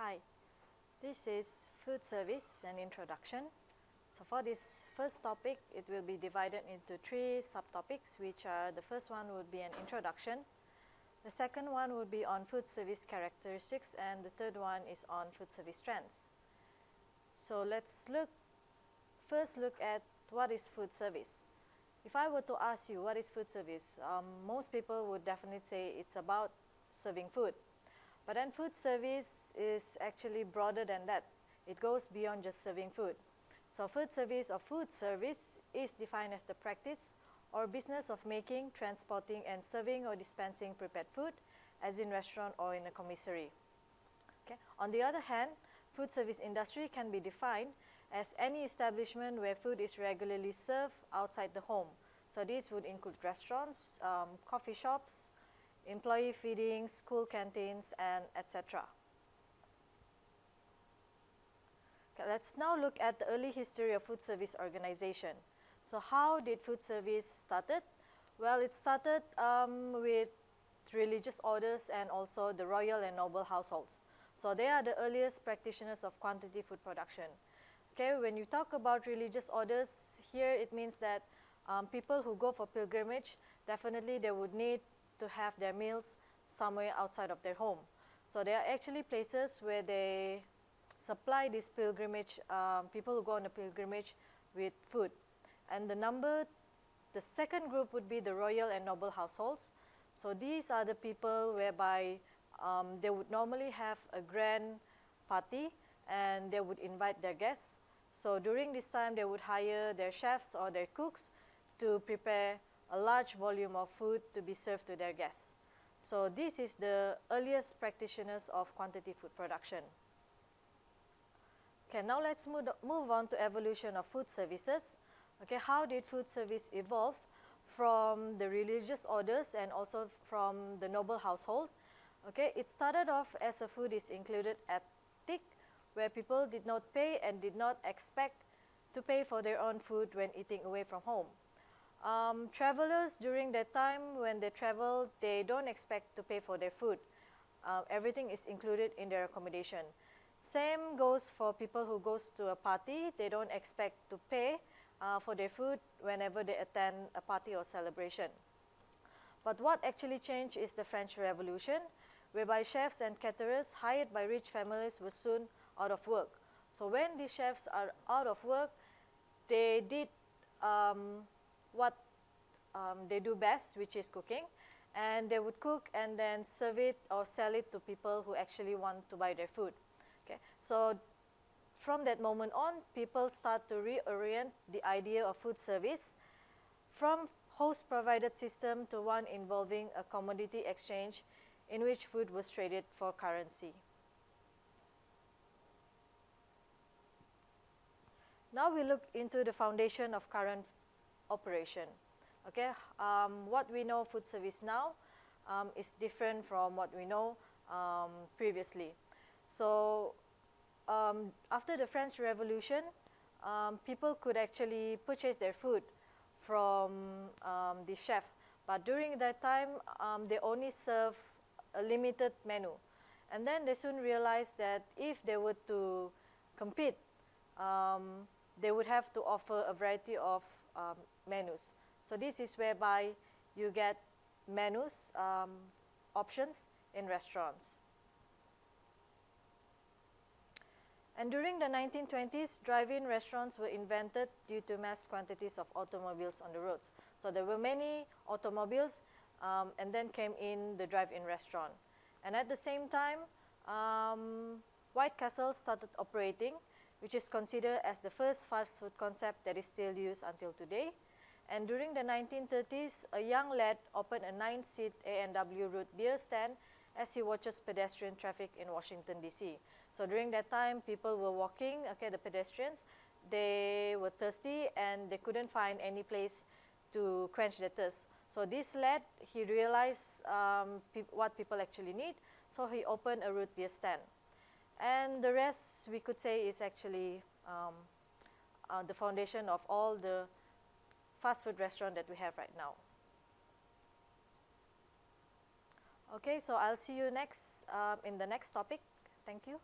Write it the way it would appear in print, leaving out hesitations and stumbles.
Hi, this is food service and introduction. So for this first topic, it will be divided into 3 subtopics, which are the first one would be an introduction, the second one would be on food service characteristics, and the third one is on food service trends. So let's first look at what is food service. If I were to ask you what is food service, most people would definitely say it's about serving food. But then food service is actually broader than that. It goes beyond just serving food. So food service or food service is defined as the practice or business of making, transporting, and serving or dispensing prepared food, as in restaurant or in a commissary. Okay. On the other hand, food service industry can be defined as any establishment where food is regularly served outside the home. So this would include restaurants, coffee shops, employee feeding, school canteens, and etc. Okay, let's now look at the early history of food service organization. So how did food service started? Well, it started with religious orders and also the royal and noble households. So they are the earliest practitioners of quantity food production. Okay, when you talk about religious orders, here it means that people who go for pilgrimage, definitely they would need to have their meals somewhere outside of their home. So there are actually places where they supply these pilgrimage, people who go on a pilgrimage with food. And the second group would be the royal and noble households. So these are the people whereby they would normally have a grand party and they would invite their guests. So during this time, they would hire their chefs or their cooks to prepare a large volume of food to be served to their guests. So this is the earliest practitioners of quantity food production. Okay, now let's move on to evolution of food services. Okay, how did food service evolve from the religious orders and also from the noble household? Okay, it started off as a food is included ethic, where people did not pay and did not expect to pay for their own food when eating away from home. Travelers during that time, when they travel, they don't expect to pay for their food. Everything is included in their accommodation. Same goes for people who goes to a party. They don't expect to pay for their food whenever they attend a party or celebration. But what actually changed is the French Revolution, whereby chefs and caterers hired by rich families were soon out of work. So when these chefs are out of work, they did what they do best, which is cooking, and they would cook and then serve it or sell it to people who actually want to buy their food. Okay, so from that moment on, people start to reorient the idea of food service from host-provided system to one involving a commodity exchange in which food was traded for currency. Now we look into the foundation of current operation. Okay, what we know food service now is different from what we know previously. So after the French Revolution, people could actually purchase their food from the chef, but during that time they only serve a limited menu, and then they soon realized that if they were to compete, they would have to offer a variety of menus. So this is whereby you get menus, options in restaurants. And during the 1920s, drive-in restaurants were invented due to mass quantities of automobiles on the roads. So there were many automobiles and then came in the drive-in restaurant. And at the same time, White Castle started operating, which is considered as the first fast food concept that is still used until today. And during the 1930s, a young lad opened a 9-seat A&W root beer stand as he watches pedestrian traffic in Washington, D.C. So during that time, people were walking, okay, the pedestrians, they were thirsty and they couldn't find any place to quench their thirst. So this lad, he realized what people actually need, so he opened a root beer stand. And the rest, we could say, is actually the foundation of all the fast food restaurant that we have right now. Okay, so I'll see you next in the next topic. Thank you.